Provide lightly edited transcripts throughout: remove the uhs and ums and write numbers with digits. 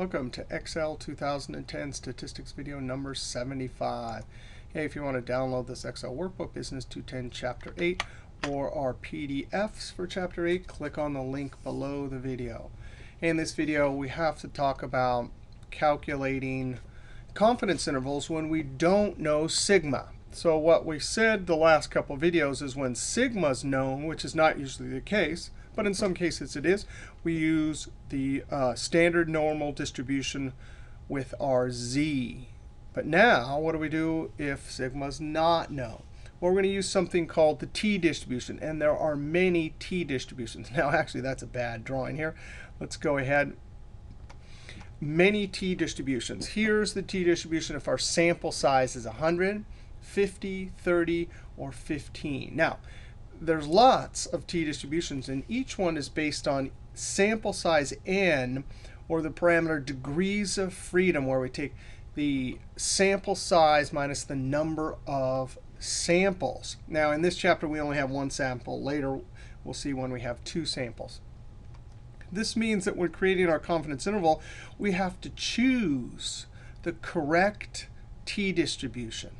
Welcome to Excel 2010 Statistics video number 75. Hey, if you want to download this Excel workbook, Business 210 Chapter 8, or our PDFs for Chapter 8, click on the link below the video. In this video, we have to talk about calculating confidence intervals when we don't know sigma. So what we said the last couple of videos is when sigma is known, which is not usually the case, but in some cases it is, we use the standard normal distribution with our z. But now, what do we do if sigma is not known? Well, we're going to use something called the t distribution. And there are many t distributions. Now, actually, that's a bad drawing here. Let's go ahead. Many t distributions. Here's the t distribution if our sample size is 100, 50, 30, or 15. Now, there's lots of t distributions, and each one is based on sample size n, or the parameter degrees of freedom, where we take the sample size minus the number of samples. Now, in this chapter, we only have one sample. Later, we'll see when we have two samples. This means that when creating our confidence interval, we have to choose the correct t distribution.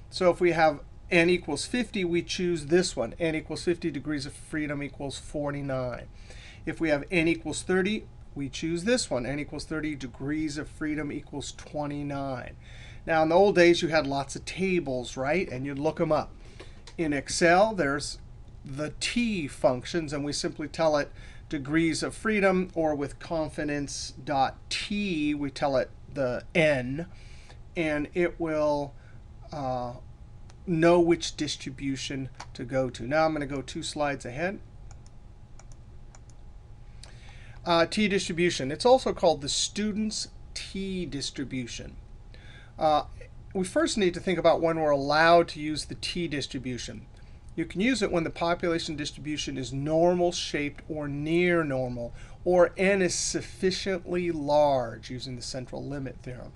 So if we have n equals 50, we choose this one. N equals 50, degrees of freedom equals 49. If we have n equals 30, we choose this one. N equals 30, degrees of freedom equals 29. Now, in the old days, you had lots of tables, right? And you'd look them up. In Excel, there's the T functions, and we simply tell it degrees of freedom, or with Confidence.T, we tell it the n, and it will know which distribution to go to. Now I'm going to go 2 slides ahead. T distribution. It's also called the student's t distribution. We first need to think about when we're allowed to use the t distribution. You can use it when the population distribution is normal shaped or near normal, or n is sufficiently large, using the central limit theorem.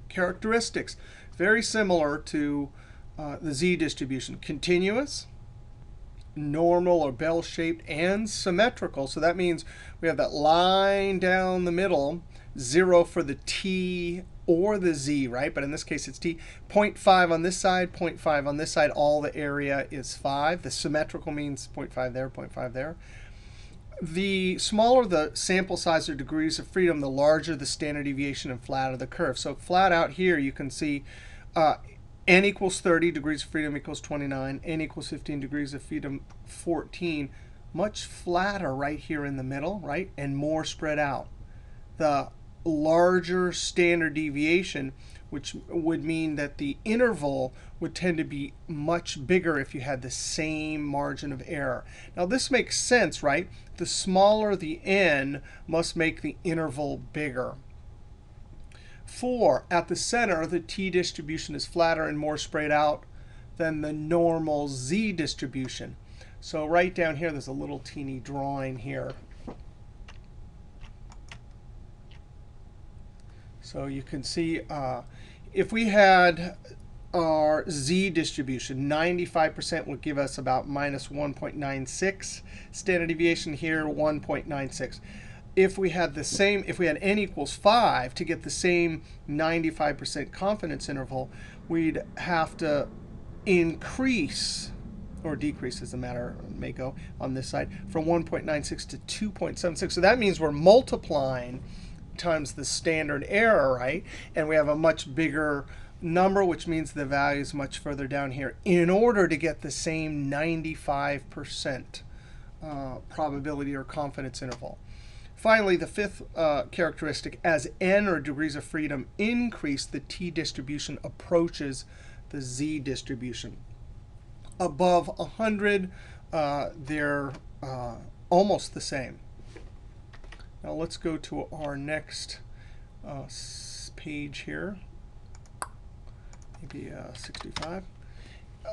Characteristics. Very similar to the z distribution. Continuous, normal or bell-shaped, and symmetrical. So that means we have that line down the middle, 0 for the t or the z, right? But in this case, it's t. 0.5 on this side, 0.5 on this side. All the area is 5. The symmetrical means 0.5 there, 0.5 there. The smaller the sample size or degrees of freedom, the larger the standard deviation and flatter the curve. So flat out here, you can see n equals 30, degrees of freedom equals 29. N equals 15, degrees of freedom 14. Much flatter right here in the middle, right? And more spread out. The larger standard deviation, which would mean that the interval would tend to be much bigger if you had the same margin of error. Now, this makes sense, right? The smaller the n must make the interval bigger. 4, at the center, the t distribution is flatter and more spread out than the normal z distribution. So right down here, there's a little teeny drawing here. So you can see if we had our z distribution, 95% would give us about minus 1.96. Standard deviation here, 1.96. If we had the same, if we had n equals 5 to get the same 95% confidence interval, we'd have to increase, or decrease as the matter may go on this side, from 1.96 to 2.76. So that means we're multiplying times the standard error, right? And we have a much bigger number, which means the value is much further down here, in order to get the same 95% probability or confidence interval. Finally, the 5th characteristic, as n, or degrees of freedom, increase, the t distribution approaches the z distribution. Above 100, they're almost the same. Now let's go to our next page here, maybe 65.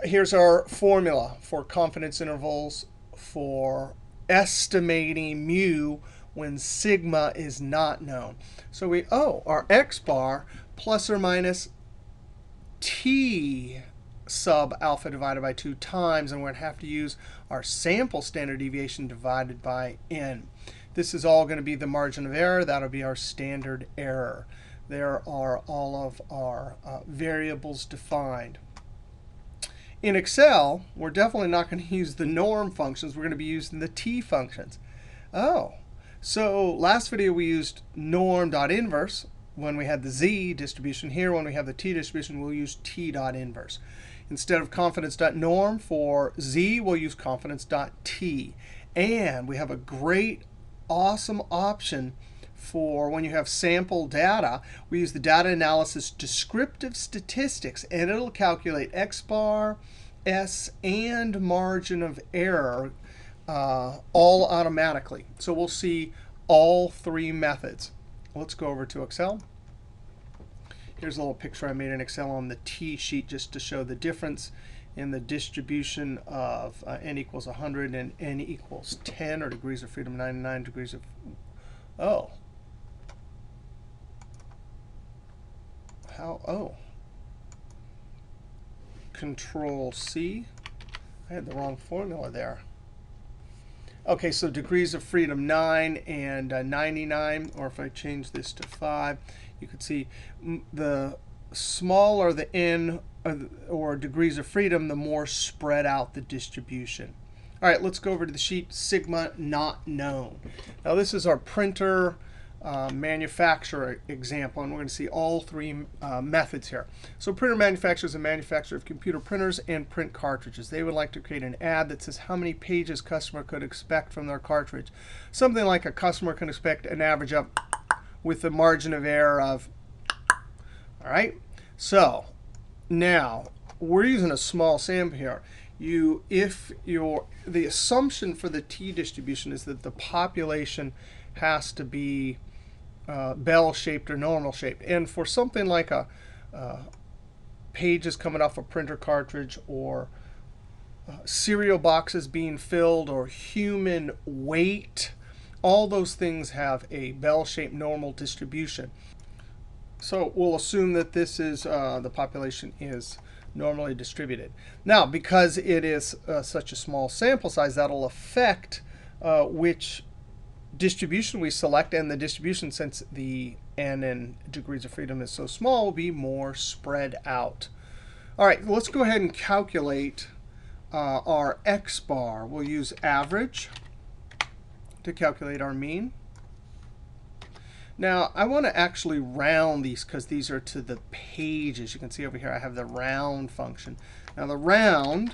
Here's our formula for confidence intervals for estimating mu when sigma is not known. So our x bar plus or minus t sub alpha divided by 2 times, and we're going to have to use our sample standard deviation divided by n. This is all going to be the margin of error. That'll be our standard error. There are all of our variables defined. In Excel, we're definitely not going to use the norm functions. We're going to be using the T functions. Oh, so last video we used norm.inverse when we had the Z distribution. Here, when we have the T distribution, we'll use T.inverse. Instead of confidence.norm for Z, we'll use confidence.T. And we have a great, awesome option for when you have sample data. We use the data analysis descriptive statistics, and it'll calculate X bar, S, and margin of error all automatically. So we'll see all three methods. Let's go over to Excel. Here's a little picture I made in Excel on the T sheet just to show the difference in the distribution of n equals 100 and n equals 10, or degrees of freedom 99, degrees of, oh. Control C. I had the wrong formula there. OK, so degrees of freedom 9 and 99. Or if I change this to 5, you could see the smaller the n or degrees of freedom, the more spread out the distribution. All right, let's go over to the sheet sigma not known. Now, this is our printer manufacturer example, and we're going to see all three methods here. So printer manufacturer is a manufacturer of computer printers and print cartridges. They would like to create an ad that says how many pages customer could expect from their cartridge. Something like a customer can expect an average of with a margin of error of. All right. So now we're using a small sample here. The assumption for the T distribution is that the population has to be bell-shaped or normal-shaped. And for something like a pages coming off a printer cartridge, or cereal boxes being filled, or human weight, all those things have a bell-shaped normal distribution. So we'll assume that this is the population is normally distributed. Now, because it is such a small sample size, that'll affect which distribution we select. And the distribution, since the n in degrees of freedom is so small, will be more spread out. All right, let's go ahead and calculate our X bar. We'll use average to calculate our mean. Now, I want to actually round these because these are to the pages. You can see over here I have the round function. Now, the round,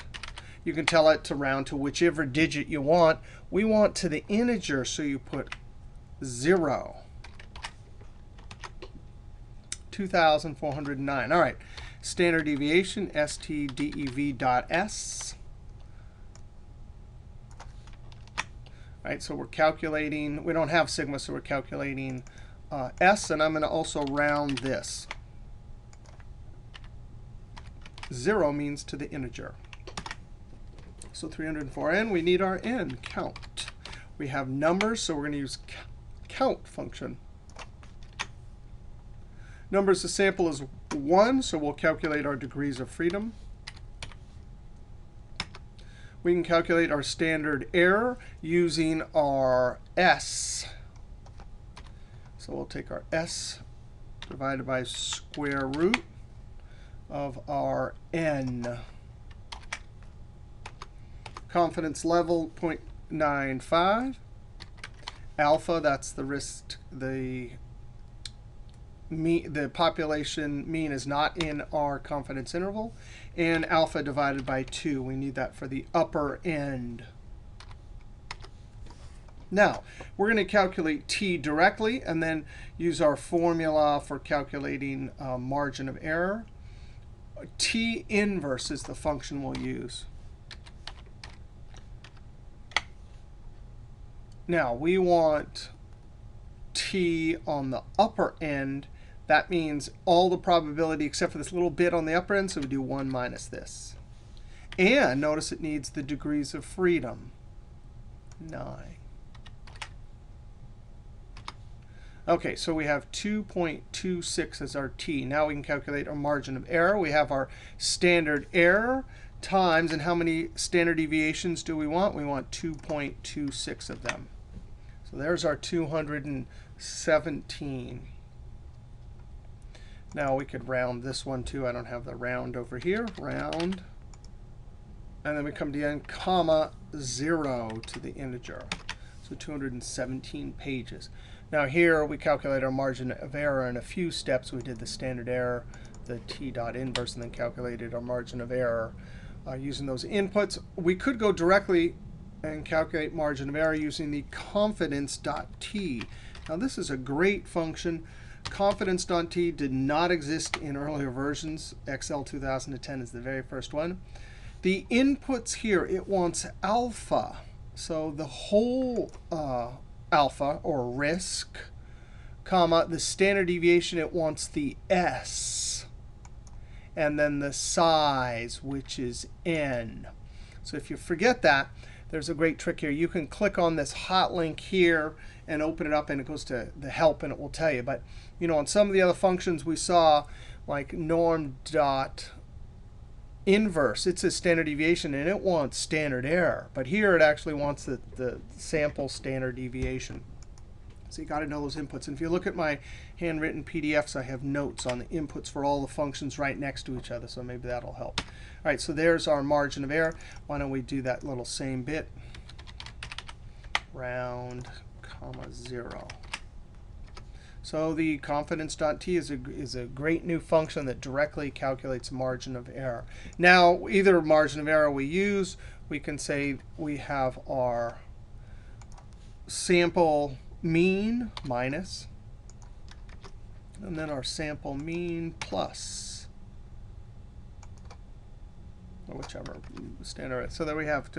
you can tell it to round to whichever digit you want. We want to the integer, so you put 0. 2,409. All right. Standard deviation, stdev.s. All right, so we're calculating. We don't have sigma, so we're calculating s. And I'm going to also round this. 0 means to the integer. So 304n, we need our n count. We have numbers, so we're going to use count function. Numbers, the sample is 1, so we'll calculate our degrees of freedom. We can calculate our standard error using our s. So we'll take our s divided by square root of our n. Confidence level 0.95. Alpha, that's the risk. The population mean is not in our confidence interval. And alpha divided by 2. We need that for the upper end. Now, we're going to calculate t directly and then use our formula for calculating margin of error. T inverse is the function we'll use. Now, we want t on the upper end. That means all the probability except for this little bit on the upper end. So we do 1 minus this. And notice it needs the degrees of freedom, 9. OK, so we have 2.26 as our t. Now we can calculate our margin of error. We have our standard error times, and how many standard deviations do we want? We want 2.26 of them. So there's our 217. Now we could round this one too. I don't have the round over here. Round. And then we come to the end, comma, 0 to the integer. So 217 pages. Now here we calculate our margin of error in a few steps. We did the standard error, the T.INV, and then calculated our margin of error using those inputs. We could go directly and calculate margin of error using the CONFIDENCE.T. Now this is a great function. CONFIDENCE.T did not exist in earlier versions. Excel 2010 is the very first one. The inputs here, it wants alpha. So the whole alpha, or risk, comma, the standard deviation, it wants the S. And then the size, which is N. So if you forget that, there's a great trick here. You can click on this hot link here and open it up, and it goes to the help, and it will tell you. But you know, on some of the other functions we saw, like norm.inverse, it's a standard deviation, and it wants standard error. But here it actually wants the sample standard deviation. So you got to know those inputs. And if you look at my handwritten PDFs, I have notes on the inputs for all the functions right next to each other. So maybe that'll help. All right, so there's our margin of error. Why don't we do that little same bit? Round, comma, 0. So the CONFIDENCE.T is a great new function that directly calculates margin of error. Now, either margin of error we use, we can say we have our sample mean minus, and then our sample mean plus, or whichever standard. So there we have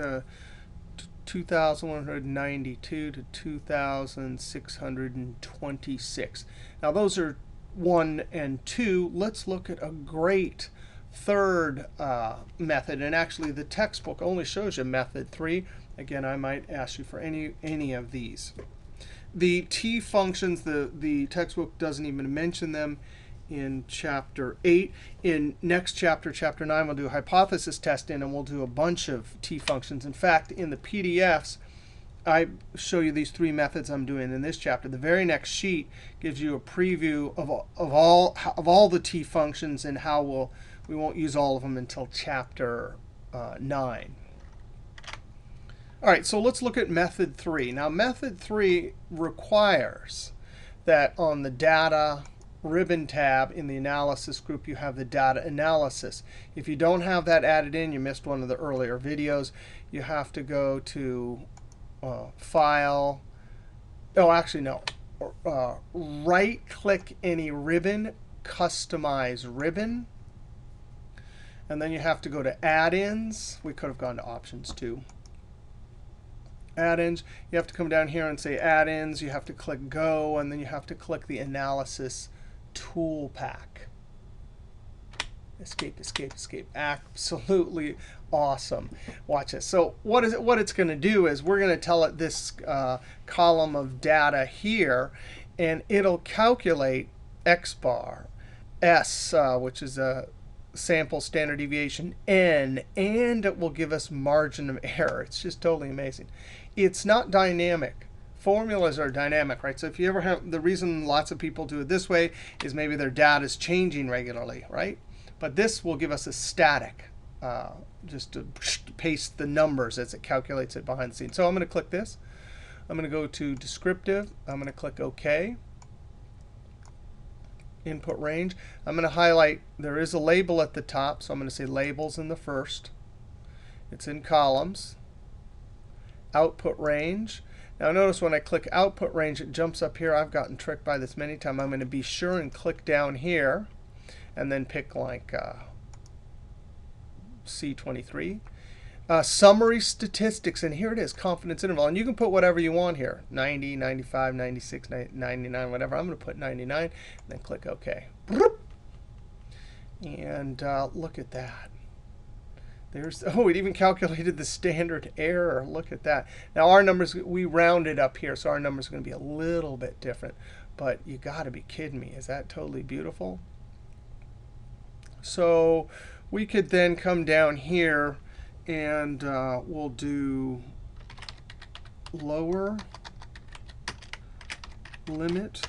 2,192 to 2,626. Now those are 1 and 2. Let's look at a great third method. And actually, the textbook only shows you method 3. Again, I might ask you for any of these. The T functions, the textbook doesn't even mention them in Chapter 8. In next chapter, Chapter 9, we'll do hypothesis testing, and we'll do a bunch of T functions. In fact, in the PDFs, I show you these 3 methods I'm doing in this chapter. The very next sheet gives you a preview of all the T functions and how we won't use all of them until Chapter 9. All right, so let's look at method 3. Now, method 3 requires that on the data ribbon tab in the analysis group, you have the data analysis. If you don't have that added in, you missed one of the earlier videos. You have to go to File. Oh, actually, no. Right-click any ribbon, Customize Ribbon. And then you have to go to Add-ins. We could have gone to Options too. Add-ins. You have to come down here and say Add-ins. You have to click Go, and then you have to click the Analysis Tool Pack. Escape, escape, escape. Absolutely awesome. Watch this. So what it's going to do is we're going to tell it this column of data here, and it'll calculate X bar, S, which is a sample standard deviation, N, and it will give us margin of error. It's just totally amazing. It's not dynamic. Formulas are dynamic, right? So if you ever have, the reason lots of people do it this way is maybe their data is changing regularly, right? But this will give us a static, just to paste the numbers as it calculates it behind the scenes. So I'm going to click this. I'm going to go to Descriptive. I'm going to click OK. Input range. I'm going to highlight. There is a label at the top, so I'm going to say Labels in the first. It's in columns. Output range. Now notice when I click Output range, it jumps up here. I've gotten tricked by this many times. I'm going to be sure and click down here, and then pick like C23. Summary statistics, and here it is, confidence interval. And you can put whatever you want here, 90, 95, 96, 99, whatever. I'm going to put 99, and then click OK. And look at that. Oh, it even calculated the standard error. Look at that. Now our numbers, we rounded up here, so our numbers are going to be a little bit different. But you got to be kidding me. Is that totally beautiful? So we could then come down here, and we'll do lower limit,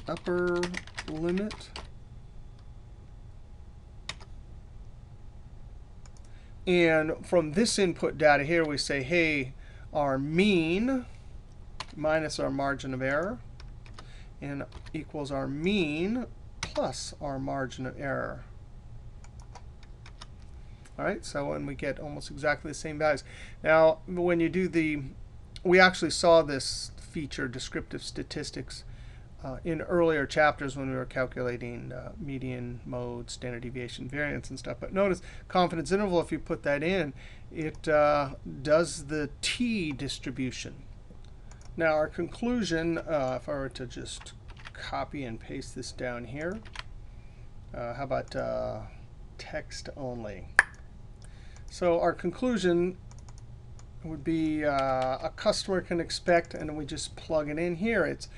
upper limit. And from this input data here, we say, hey, our mean minus our margin of error and equals our mean plus our margin of error. All right, so when we get almost exactly the same values. Now, when you do we actually saw this feature, descriptive statistics, in earlier chapters when we were calculating median, mode, standard deviation, variance, and stuff. But notice confidence interval, if you put that in, it does the t distribution. Now, our conclusion, if I were to just copy and paste this down here, how about text only? So our conclusion would be a customer can expect, and we just plug it in here. It's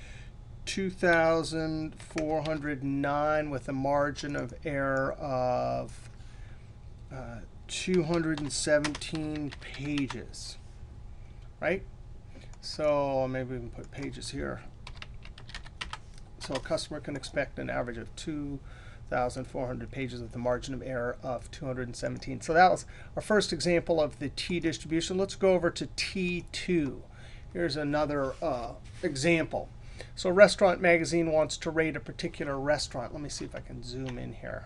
2,409 with a margin of error of 217 pages, right? So maybe we can put pages here. So a customer can expect an average of 2,400 pages with a margin of error of 217. So that was our first example of the t distribution. Let's go over to T2. Here's another example. So Restaurant Magazine wants to rate a particular restaurant. Let me see if I can zoom in here.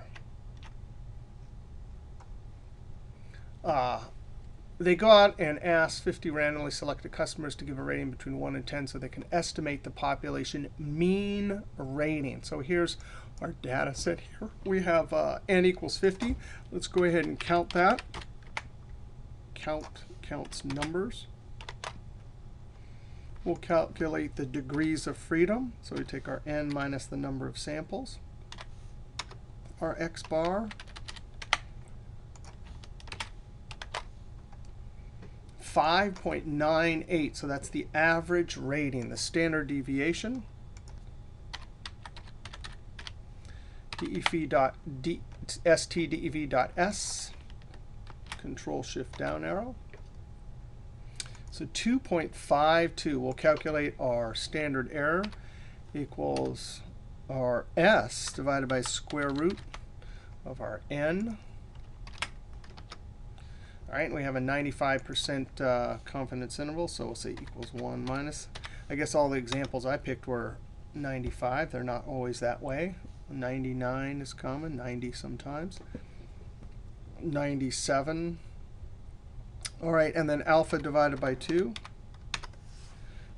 They go out and ask 50 randomly selected customers to give a rating between 1 and 10 so they can estimate the population mean rating. So here's our data set here. We have n equals 50. Let's go ahead and count that. Counts numbers. We'll calculate the degrees of freedom. So we take our n minus the number of samples. Our x bar. 5.98. So that's the average rating. The standard deviation. STDEV.S. Control-Shift down arrow. So 2.52, we'll calculate our standard error equals our s divided by square root of our n. All right, and we have a 95% confidence interval, so we'll say equals 1 minus. I guess all the examples I picked were 95. They're not always that way. 99 is common, 90 sometimes. 97. All right, and then alpha divided by 2.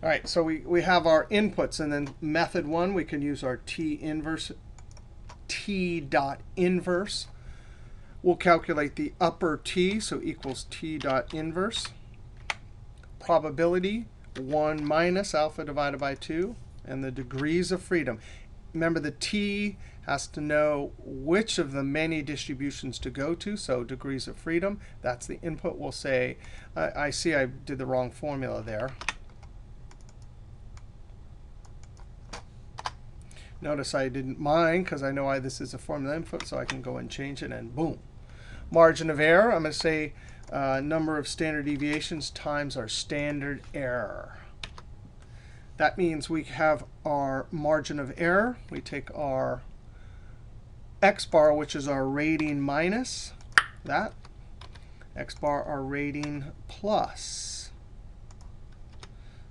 All right, so we have our inputs, and then method 1, we can use our T-inverse, T.INV. We'll calculate the upper t, so equals T.INV. Probability, 1 minus alpha divided by 2, and the degrees of freedom. Remember, the t has to know which of the many distributions to go to, so degrees of freedom. That's the input. We'll say, I see I did the wrong formula there. Notice I didn't mind, because I know this is a formula input, so I can go and change it, and boom. Margin of error, I'm going to say number of standard deviations times our standard error. That means we have our margin of error. We take our x bar, which is our rating minus that. X bar, our rating plus.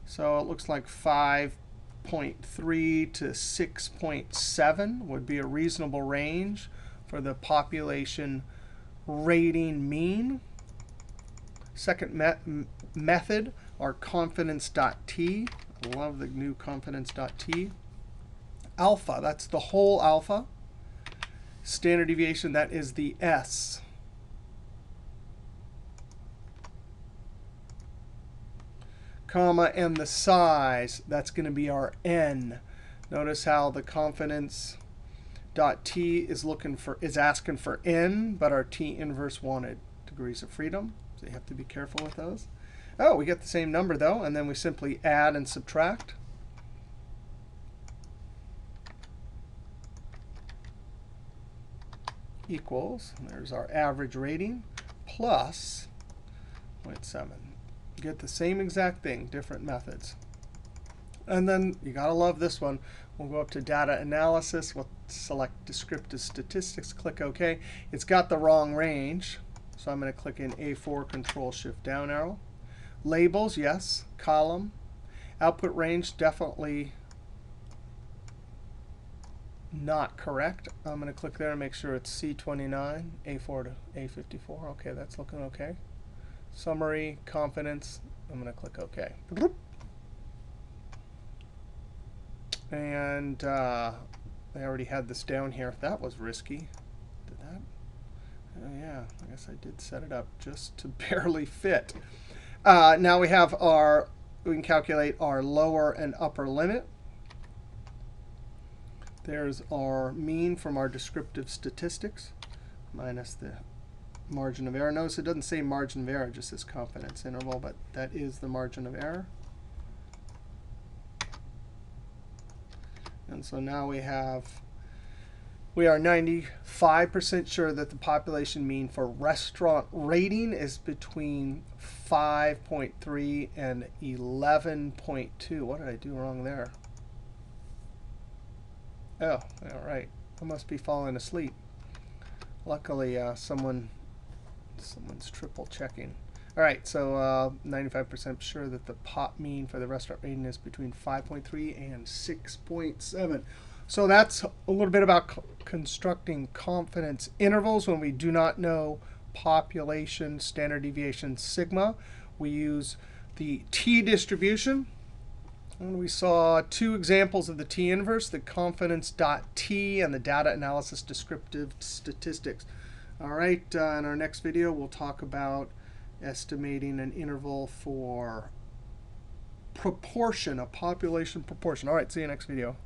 So it looks like 5.3 to 6.7 would be a reasonable range for the population rating mean. Second method, our confidence.T. I love the new confidence.T. Alpha, that's the whole alpha. Standard deviation, that is the S. Comma, and the size, that's going to be our N. Notice how the confidence.T is asking for N, but our T-inverse wanted degrees of freedom. So you have to be careful with those. Oh, we get the same number, though, and then we simply add and subtract. Equals, there's our average rating, plus 0.7. You get the same exact thing, different methods. And then you got to love this one. We'll go up to data analysis. We'll select descriptive statistics. Click OK. It's got the wrong range. So I'm going to click in A4, Control Shift down arrow. Labels, yes. Column. Output range, definitely not correct. I'm going to click there and make sure it's C29, A4 to A54. OK, that's looking OK. Summary, confidence. I'm going to click OK. And I already had this down here. That was risky. Did that? Oh, yeah, I guess I did set it up just to barely fit. Now we have we can calculate our lower and upper limit. There's our mean from our descriptive statistics minus the margin of error. Notice it doesn't say margin of error, it just says confidence interval, but that is the margin of error. And so now we are 95% sure that the population mean for restaurant rating is between 5.3 and 11.2. What did I do wrong there? Oh, all right. I must be falling asleep. Luckily, someone's triple checking. All right, so 95% sure that the pop mean for the restaurant rating is between 5.3 and 6.7. So that's a little bit about constructing confidence intervals when we do not know population, standard deviation, sigma. We use the t distribution. And we saw two examples of the t-inverse, the CONFIDENCE.T and the data analysis descriptive statistics. All right, in our next video, we'll talk about estimating an interval for proportion, a population proportion. All right, see you next video.